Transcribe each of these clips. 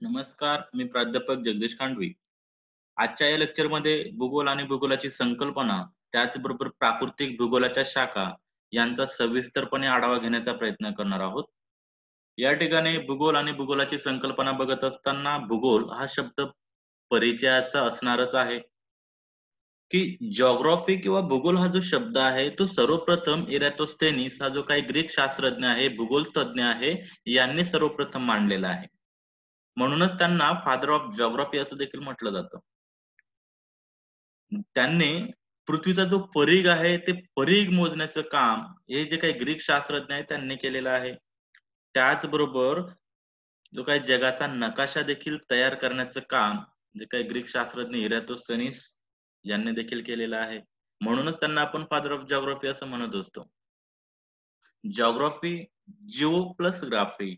नमस्कार, मी प्राध्यापक जगदीश खांडवी. आजच्या या लेक्चरमध्ये भूगोल आणि भूगोलाची संकल्पना, त्याचबरोबर प्राकृतिक भूगोलाच्या शाखा यांचा सविस्तरपणे आढावा घेण्याचा प्रयत्न करणार आहोत. या ठिकाणी भूगोल आणि भूगोलाची संकल्पना बघत असताना भूगोल हा शब्द परिचयाचा असणारच आहे, की जिओग्राफी किंवा भूगोल हा जो शब्द आहे, तो सर्वप्रथम इरॅटोस्थेनीस हा जो काही ग्रीक शास्त्रज्ञ आहे, भूगोलतज्ञ आहे, यांनी सर्वप्रथम मांडलेला आहे. म्हणूनच त्यांना फादर ऑफ जिओग्राफी असं देखील म्हटलं जातं. त्यांनी पृथ्वीचा जो परीघ आहे, ते परीघ मोजण्याचं काम हे जे काही ग्रीक शास्त्रज्ञ आहेत त्यांनी केलेलं आहे. त्याचबरोबर जो काही जगाचा नकाशा देखील तयार करण्याचं काम जे काही ग्रीक शास्त्रज्ञ इरॅटोस्थेनीस यांनी देखील केलेलं आहे. म्हणूनच त्यांना आपण फादर ऑफ जिओग्राफी असं म्हणत असतो. Geography Jio plus graphy.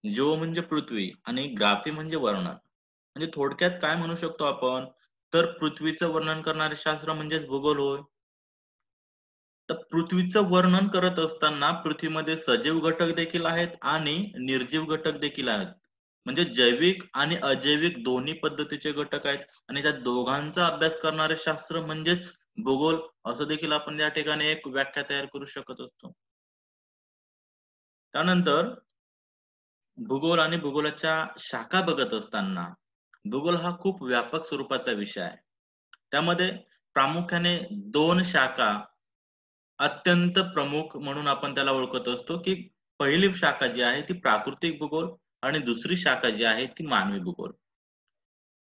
Jio म्हणजे पृथ्वी आणि ग्राफी म्हणजे वर्णन. म्हणजे थोडक्यात काय म्हणू शकतो आपण, तर पृथ्वीचं वर्णन करणारे शास्त्र म्हणजेच भूगोल होय. तर पृथ्वीचं वर्णन करत असताना पृथ्वीमध्ये सजीव घटक देखील आहेत आणि निर्जीव घटक देखील आहेत. म्हणजे जैविक आणि अजैविक दोन्ही पद्धतीचे घटक आहेत आणि त्या दोघांचा अभ्यास करणारे शास्त्र म्हणजेच भूगोल असं देखील आपण या ठिकाणी एक व्याख्या तयार करू शकत असतो. त्यानंतर भूगोल आणि भूगोलाच्या शाखा बघत असताना, भूगोल हा खूप व्यापक स्वरूपाचा विषय आहे. त्यामध्ये प्रामुख्याने 2 शाखा अत्यंत प्रमुख म्हणून आपण त्याला ओळखत असतो, की पहिली शाखा जी आहे ती प्राकृतिक भूगोल आणि दुसरी शाखा जी आहे ती मानवी भूगोल.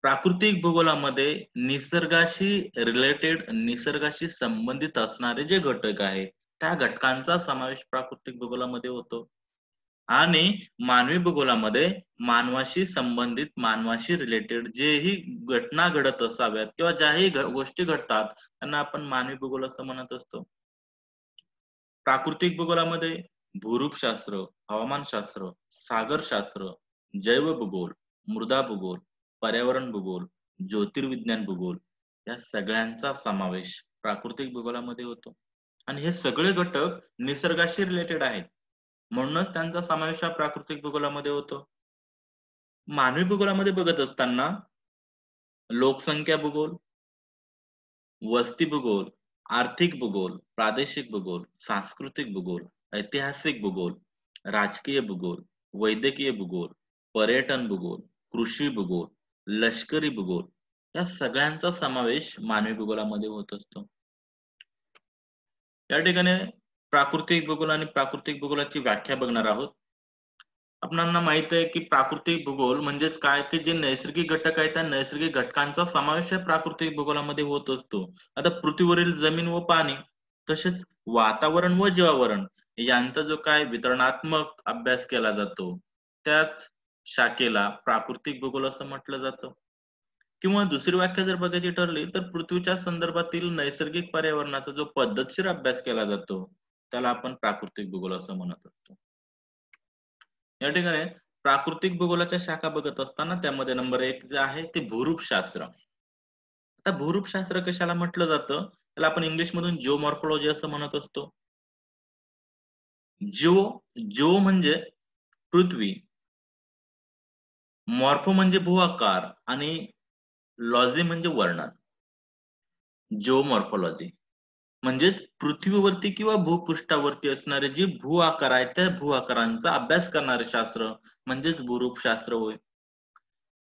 प्राकृतिक भूगोलामध्ये निसर्गाशी निसर्गाशी संबंधित असणारे जे घटक आहेत, त्या घटकांचा समावेश प्राकृतिक भूगोलामध्ये होतो. आणि मानवी भूगोलामध्ये मानवाशी संबंधित, मानवाशी रिलेटेड जेही घटना घडत असाव्यात किंवा ज्याही गोष्टी घडतात, त्यांना आपण मानवी भूगोल असं म्हणत असतो. प्राकृतिक भूगोलामध्ये भूरूपशास्त्र, हवामानशास्त्र, सागरशास्त्र, जैवभूगोल, मृदा भूगोल, पर्यावरण भूगोल, ज्योतिर्विज्ञान भूगोल या सगळ्यांचा समावेश प्राकृतिक भूगोलामध्ये होतो. आणि हे सगळे घटक निसर्गाशी रिलेटेड आहेत. म्हणूनच त्यांचा समावेश हा प्राकृतिक भूगोलामध्ये होतो. मानवी भूगोलामध्ये बघत असताना लोकसंख्या भूगोल, वस्ती भूगोल, आर्थिक भूगोल, प्रादेशिक भूगोल, सांस्कृतिक भूगोल, ऐतिहासिक भूगोल, राजकीय भूगोल, वैद्यकीय भूगोल, पर्यटन भूगोल, कृषी भूगोल, लष्करी भूगोल या सगळ्यांचा समावेश मानवी भूगोलामध्ये होत असतो. या ठिकाणी प्राकृतिक भूगोल आणि प्राकृतिक भूगोलाची व्याख्या बघणार आहोत. आपणांना माहित आहे, की प्राकृतिक भूगोल म्हणजेच काय, की जे नैसर्गिक घटक आहेत, त्या नैसर्गिक घटकांचा समावेश या प्राकृतिक भूगोलामध्ये होत असतो. आता पृथ्वीवरील जमीन व पाणी, तसेच वातावरण व जीवावरण यांचा जो काय वितरणात्मक अभ्यास केला जातो, त्याच शाखेला प्राकृतिक भूगोल असं म्हटलं जातं. किंवा दुसरी व्याख्या जर बघायची ठरली, तर पृथ्वीच्या संदर्भातील नैसर्गिक पर्यावरणाचा जो पद्धतशीर अभ्यास केला जातो, त्याला आपण प्राकृतिक भूगोल असं म्हणत असतो. या ठिकाणी प्राकृतिक भूगोलाच्या शाखा बघत असताना त्यामध्ये नंबर 1 जे आहे ते भूरूपशास्त्र. आता भूरूपशास्त्र कशाला म्हटलं जातं? त्याला आपण इंग्लिशमधून जिओमॉर्फॉलॉजी असं म्हणत असतो. जिओ जिओ म्हणजे पृथ्वी, मॉर्फो म्हणजे भू आकार आणि लॉजी म्हणजे वर्णन. जिओमॉर्फॉलॉजी म्हणजेच पृथ्वीवरती किंवा भूपृष्ठावरती असणारे जे भू आकार आहेत, त्या भू आकारांचा अभ्यास करणारे शास्त्र म्हणजेच भूरूपशास्त्र होय.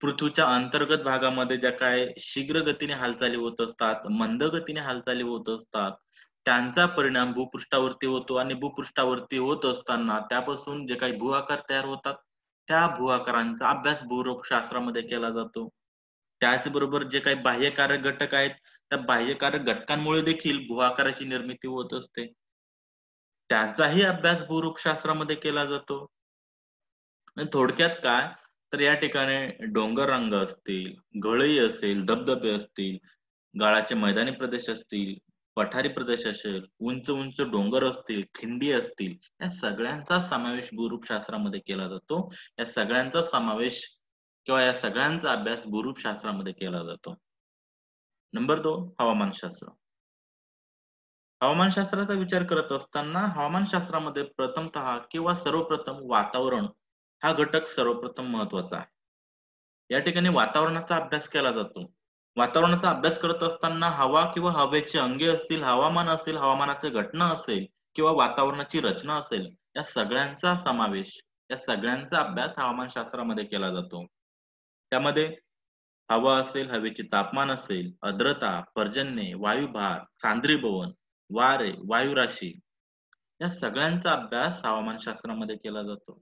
पृथ्वीच्या अंतर्गत भागामध्ये ज्या काही शीघ्र गतीने हालचाली होत असतात, मंद गतीने हालचाली होत असतात, त्यांचा परिणाम भूपृष्ठावरती होतो आणि भूपृष्ठावरती होत असताना त्यापासून जे काही भू आकार तयार होतात, त्या भू आकारांचा अभ्यास भूरूपशास्त्रामध्ये केला जातो. त्याचबरोबर जे काही बाह्यकारक घटक आहेत, त्या बाह्यकारक घटकांमुळे देखील भू आकाराची निर्मिती होत असते. त्याचाही अभ्यास भूरूपशास्त्रामध्ये केला जातो. आणि थोडक्यात काय, तर या ठिकाणी डोंगररांग असतील, गळई असेल, धबधबे असतील, गाळाचे मैदानी प्रदेश असतील, पठारी प्रदेश असेल, उंच-उंच डोंगर असतील, खिंडी असतील, या सगळ्यांचा समावेश भूरूपशास्त्रामध्ये केला जातो. या सगळ्यांचा समावेश किंवा या सगळ्यांचा अभ्यास भूरूपशास्त्रामध्ये केला जातो. नंबर 2 हवामानशास्त्र. हवामानशास्त्राचा विचार करत असताना हवामानशास्त्रामध्ये प्रथमतः किंवा सर्वप्रथम वातावरण हा घटक सर्वप्रथम महत्त्वाचा आहे. या ठिकाणी वातावरणाचा अभ्यास केला जातो. वातावरणाचा अभ्यास करत असताना हवा किंवा हवेचे अंगे असतील, हवामान असेल, हवामानाच्या घटना असेल किंवा वातावरणाची रचना असेल, या सगळ्यांचा समावेश, या सगळ्यांचा अभ्यास हवामानशास्त्रामध्ये केला जातो. त्यामध्ये हवा असेल, हवेचे तापमान असेल, आर्द्रता, पर्जन्य, वायुभार, सांद्रीभवन, वारे, वायुराशी या सगळ्यांचा अभ्यास हवामानशास्त्रामध्ये केला जातो.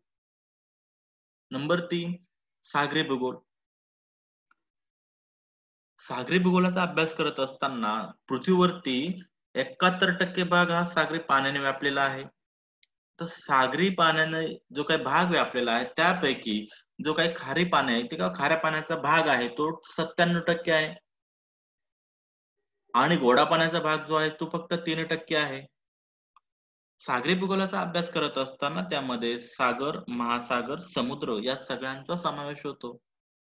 नंबर 3 सागरी भूगोल. सागरी भूगोलाचा अभ्यास करत असताना पृथ्वीवरती 71% भाग हा सागरी पाण्याने व्यापलेला आहे. तर सागरी पाण्याने जो काही भाग व्यापलेला आहे त्यापैकी जो काही खारी पाणी आहे, ते का खाऱ्या पाण्याचा भाग आहे तो 97% आहे. आणि गोडा पाण्याचा भाग जो आहे तो फक्त 3% आहे. सागरी भूगोलाचा अभ्यास करत असताना त्यामध्ये सागर, महासागर, समुद्र या सगळ्यांचा समावेश होतो.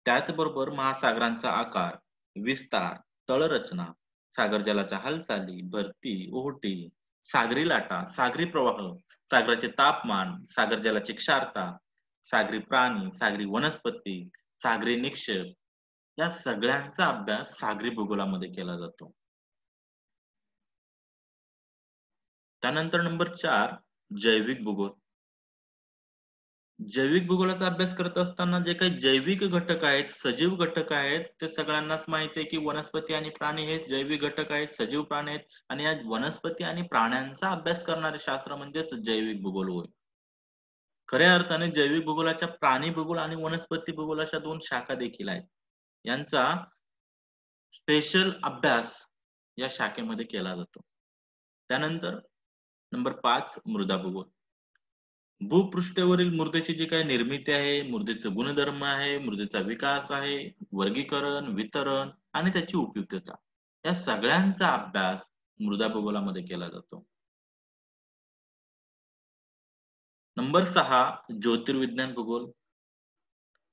त्याचबरोबर महासागरांचा आकार, विस्तार, तळरचना, सागर जलाच्या हालचाली, भरती, ओहोटी, सागरी लाटा, सागरी प्रवाह, सागराचे तापमान, सागर जलाची क्षारता, सागरी प्राणी, सागरी वनस्पती, सागरी निक्षेप या सगळ्यांचा अभ्यास सागरी भूगोलामध्ये केला जातो. त्यानंतर नंबर 4 जैविक भूगोल. जैविक भूगोलाचा अभ्यास करत असताना जे काही जैविक घटक आहेत, सजीव घटक आहेत, ते सगळ्यांनाच माहिती आहे, की वनस्पती आणि प्राणी हे जैविक घटक आहेत, सजीव प्राणी आहेत आणि या वनस्पती आणि प्राण्यांचा अभ्यास करणारे शास्त्र म्हणजेच जैविक भूगोल होय. खऱ्या अर्थाने जैविक भूगोलाच्या प्राणी भूगोल आणि वनस्पती भूगोल अशा 2 शाखा देखील आहेत. यांचा स्पेशल अभ्यास या शाखेमध्ये केला जातो. त्यानंतर नंबर 5 मृदा भूगोल. भूपृष्ठावरील मृदेची जी काही निर्मिती आहे, मृदेचे गुणधर्म आहे, मृदेचा विकास आहे, वर्गीकरण, वितरण आणि त्याची उपयुक्तता. या सगळ्यांचा अभ्यास मृदा भूगोलामध्ये केला जातो. नंबर 6 ज्योतिर्विज्ञान भूगोल.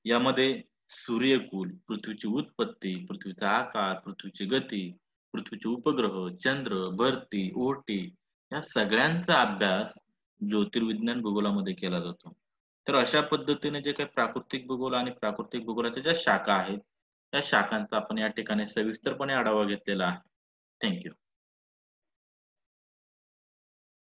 यामध्ये सूर्यकुल, पृथ्वीची उत्पत्ती, पृथ्वीचा आकार, पृथ्वीची गती, पृथ्वीचे उपग्रह, चंद्र, भरती, ओहोटी या सगळ्यांचा अभ्यास ज्योतिर्विज्ञान भूगोलामध्ये केला जातो. तर अशा पद्धतीने जे काही प्राकृतिक भूगोल आणि प्राकृतिक भूगोलाच्या ज्या शाखा आहेत, त्या शाखांचा आपण या ठिकाणी सविस्तरपणे आढावा घेतलेला आहे. Thank you.